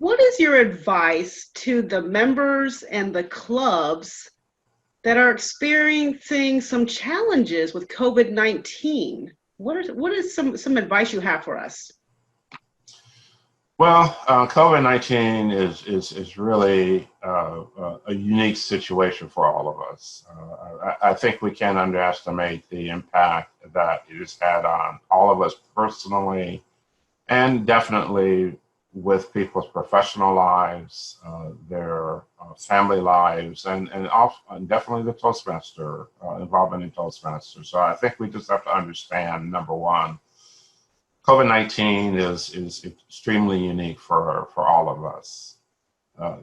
What is your advice to the members and the clubs that are experiencing some challenges with COVID-19? What is some advice you have for us? Well, COVID-19 is really a unique situation for all of us. I think we can't underestimate the impact that it has had on all of us personally, and definitely with people's professional lives, their family lives, and definitely the Toastmaster involvement in Toastmasters. So I think we just have to understand, number one, COVID-19 is extremely unique for all of us. Uh,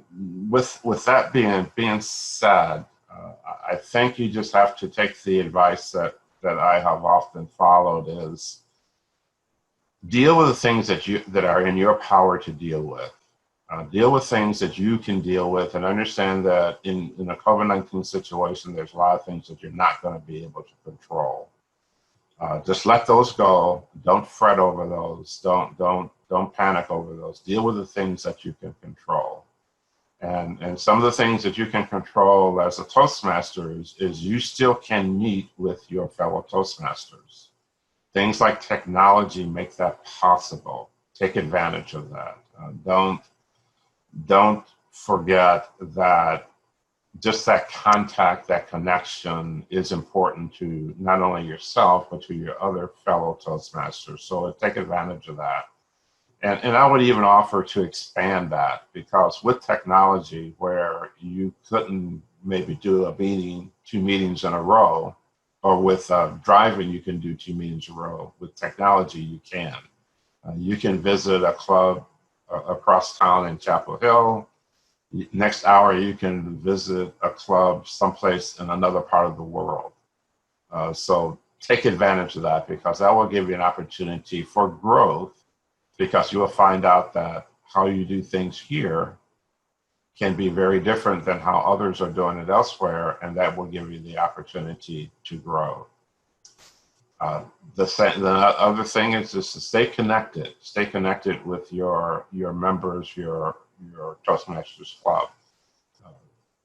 with that being said, I think you just have to take the advice that I have often followed is deal with the things that are in your power to deal with. Deal with things that you can deal with, and understand that in a COVID-19 situation, there's a lot of things that you're not going to be able to control. Just let those go. Don't fret over those. Don't panic over those. Deal with the things that you can control. And some of the things that you can control as a Toastmaster is you still can meet with your fellow Toastmasters. Things like technology make that possible. Take advantage of that. Don't forget that just that contact, that connection is important to not only yourself, but to your other fellow Toastmasters. So take advantage of that. And I would even offer to expand that, because with technology, where you couldn't maybe do a meeting, two meetings in a row, or with driving, you can do two meetings in a row. With technology, you can. You can visit a club across town in Chapel Hill. Next hour, you can visit a club someplace in another part of the world. So take advantage of that, because that will give you an opportunity for growth, because you will find out that how you do things here can be very different than how others are doing it elsewhere, and that will give you the opportunity to grow. The other thing is just to stay connected. Stay connected with your members, your Toastmasters club. Uh,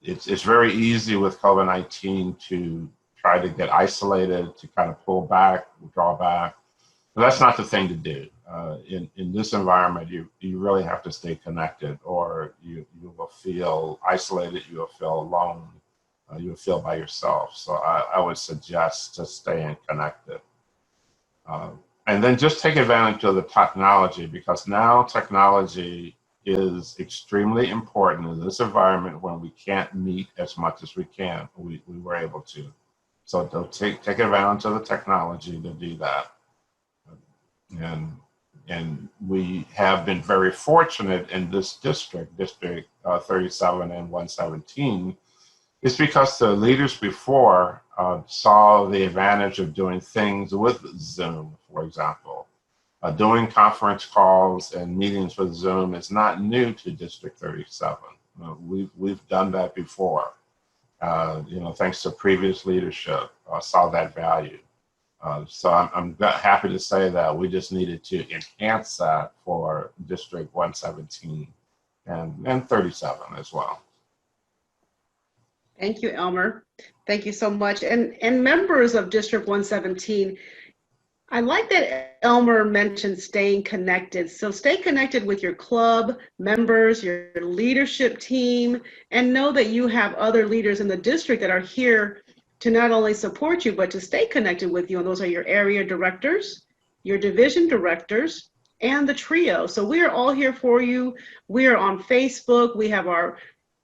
it's very easy with COVID-19 to try to get isolated, to kind of pull back, draw back. But that's not the thing to do. In this environment, you really have to stay connected, or you will feel isolated, you will feel alone, you will feel by yourself. So I would suggest just staying connected. And then just take advantage of the technology, because now technology is extremely important in this environment when we can't meet as much as we can. We were able to. So take advantage of the technology to do that. And we have been very fortunate in this district, District 37 and 117, is because the leaders before saw the advantage of doing things with Zoom, for example. Doing conference calls and meetings with Zoom is not new to District 37. We've done that before. Thanks to previous leadership, saw that value. So I'm happy to say that we just needed to enhance that for District 117 and 37 as well. Thank you, Elmer. Thank you so much. And members of District 117, I like that Elmer mentioned staying connected. So stay connected with your club members, your leadership team, and know that you have other leaders in the district that are here to not only support you, but to stay connected with you. And those are your area directors, your division directors, and the trio. So we are all here for you. We are on Facebook. We have our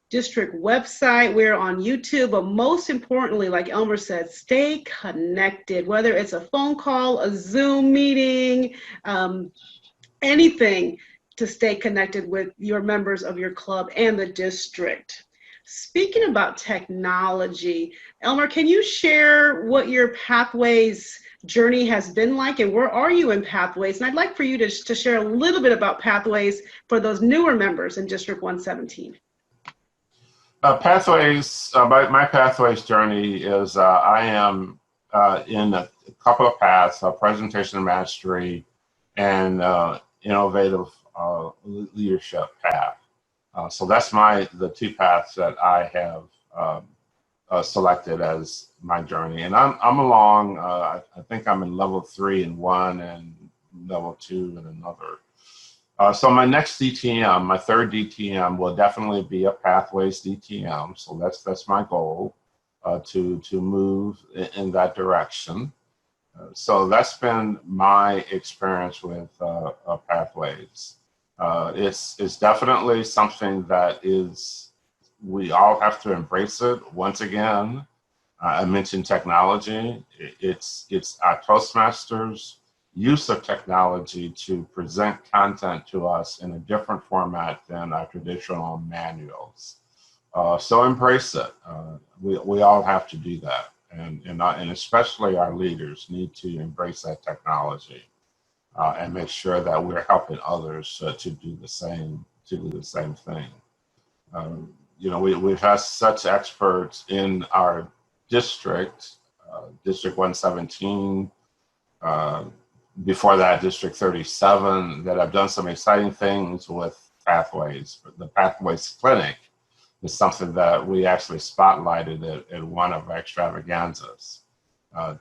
district website. We're on YouTube. But most importantly, like Elmer said, stay connected, whether it's a phone call, a Zoom meeting, anything to stay connected with your members of your club and the district. Speaking about technology, Elmer, can you share what your Pathways journey has been like, and where are you in Pathways? And I'd like for you to share a little bit about Pathways for those newer members in District 117. Pathways, my Pathways journey is I am in a couple of paths, presentation mastery and innovative leadership path. So that's the two paths that I have selected as my journey. And I'm along, I think I'm in level 3 in one and level 2 in another. So my next DTM, my third DTM, will definitely be a pathways DTM. So that's my goal, to move in that direction. So that's been my experience with pathways. It's definitely something that we all have to embrace it. Once again, I mentioned technology. It's our Toastmasters use of technology to present content to us in a different format than our traditional manuals. So embrace it. We all have to do that, and especially our leaders need to embrace that technology and make sure that we're helping others to do the same thing. We've had such experts in our district, District 117. Before that, District 37, that have done some exciting things with pathways. The Pathways Clinic is something that we actually spotlighted at one of our extravaganzas,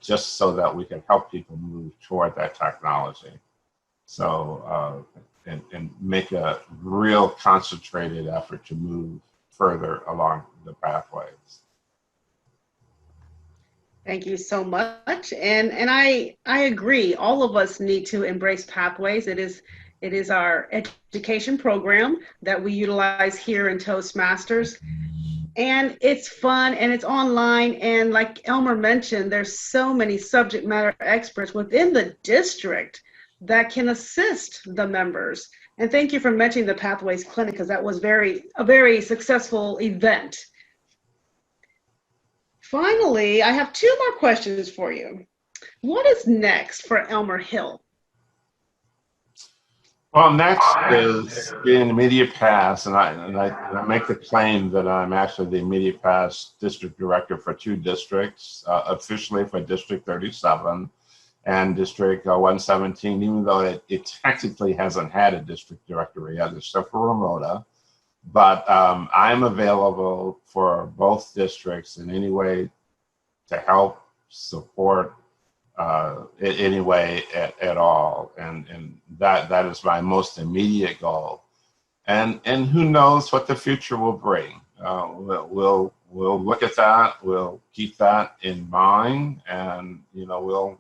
just so that we can help people move toward that technology. So, and make a real concentrated effort to move further along the pathways. Thank you so much. And I agree. All of us need to embrace pathways. It is our education program that we utilize here in Toastmasters. And it's fun and it's online. And like Elmer mentioned, there's so many subject matter experts within the district that can assist the members. And thank you for mentioning the Pathways Clinic, because that was a very successful event. Finally, I have 2 more questions for you. What is next for Elmer Hill? Well, next is in the immediate past, and I make the claim that I'm actually the immediate past district director for 2 districts, officially for District 37 and District 117, even though it technically hasn't had a district director yet, except for Ramona. But I'm available for both districts in any way to help, support, in any way at all. And that is my most immediate goal. And who knows what the future will bring. We'll look at that, we'll keep that in mind, and we'll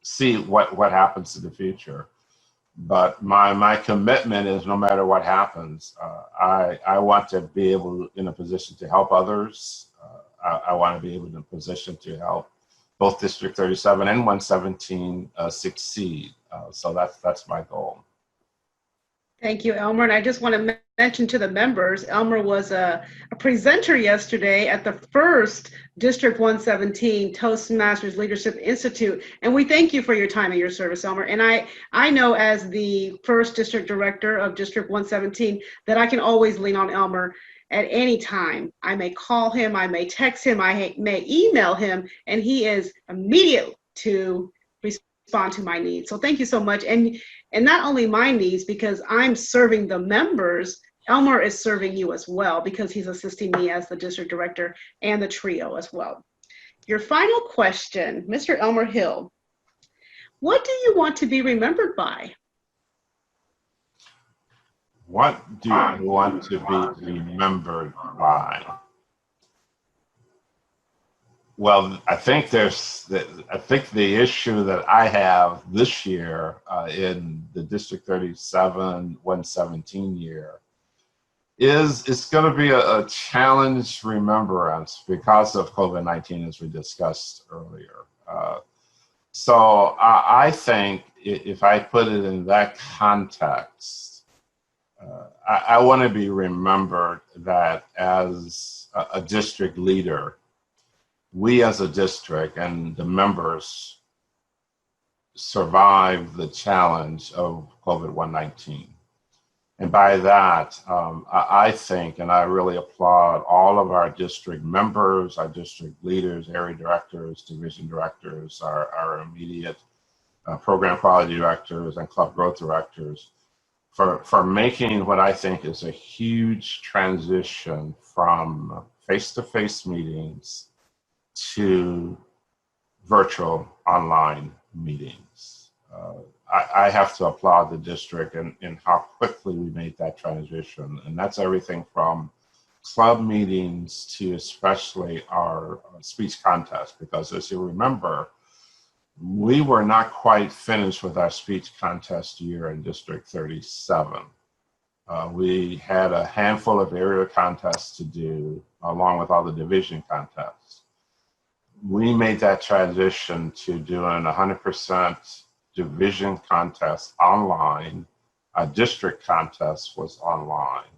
see what happens in the future. But my commitment is, no matter what happens, I want to be in a position to help others. I want to be able in a position to help both District 37 and 117 succeed. So that's my goal. Thank you, Elmer. And I just want to mention to the members, Elmer was a presenter yesterday at the first District 117 Toastmasters Leadership Institute. And we thank you for your time and your service, Elmer. And I know, as the first district director of District 117, that I can always lean on Elmer at any time. I may call him, I may text him, I may email him, and he is immediate to respond to my needs. So thank you so much. And not only my needs, because I'm serving the members, Elmer is serving you as well, because he's assisting me as the district director and the trio as well. Your final question, Mr. Elmer Hill, what do you want to be remembered by? What do I want to be remembered by? Well, I think the issue that I have this year in the District 37 117 year is it's going to be a challenge remembrance because of COVID-19, as we discussed earlier. So I think if I put it in that context, I want to be remembered that as a district leader, we as a district and the members survived the challenge of COVID-19. And by that, I think, and I really applaud all of our district members, our district leaders, area directors, division directors, our immediate program quality directors and club growth directors, for making what I think is a huge transition from face-to-face meetings to virtual online meetings. I have to applaud the district in how quickly we made that transition. And that's everything from club meetings to especially our speech contest, because as you remember, we were not quite finished with our speech contest year in District 37. We had a handful of area contests to do, along with all the division contests. We made that transition to doing 100% division contest online. Our district contest was online.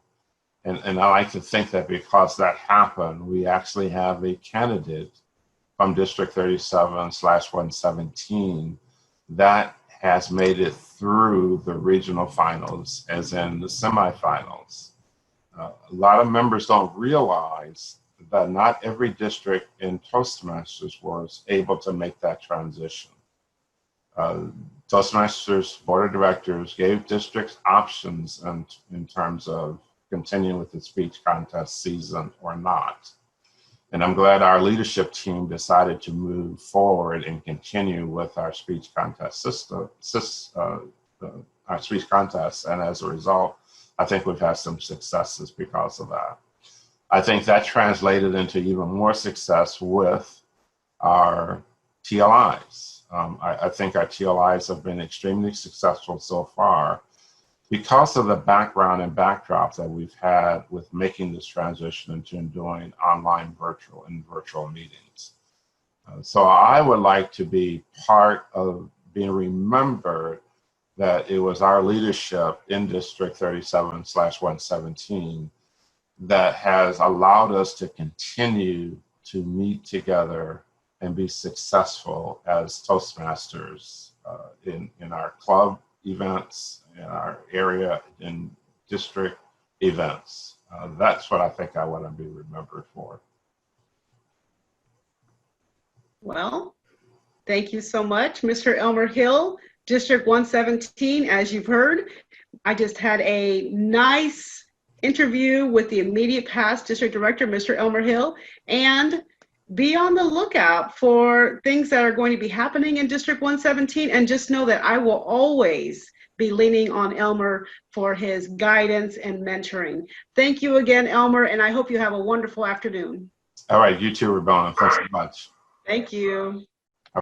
And I like to think that because that happened, we actually have a candidate from District 37/117 that has made it through the regional finals, as in the semifinals. A lot of members don't realize that not every district in Toastmasters was able to make that transition. Toastmasters Board of Directors gave districts options in terms of continuing with the speech contest season or not. And I'm glad our leadership team decided to move forward and continue with our speech contest system, our speech contest. And as a result, I think we've had some successes because of that. I think that translated into even more success with our TLIs. I think our TLIs have been extremely successful so far because of the background and backdrop that we've had with making this transition into doing online virtual meetings. So I would like to be part of being remembered that it was our leadership in District 37/117 that has allowed us to continue to meet together and be successful as Toastmasters in our club events, in our area and district events. That's what I think I want to be remembered for. Well, thank you so much, Mr. Elmer Hill, District 117. As you've heard, I just had a nice interview with the immediate past District Director, Mr. Elmer Hill, and be on the lookout for things that are going to be happening in District 117. And just know that I will always be leaning on Elmer for his guidance and mentoring. Thank you again, Elmer, and I hope you have a wonderful afternoon. All right, you too, Rabona. Thanks so much. Thank you.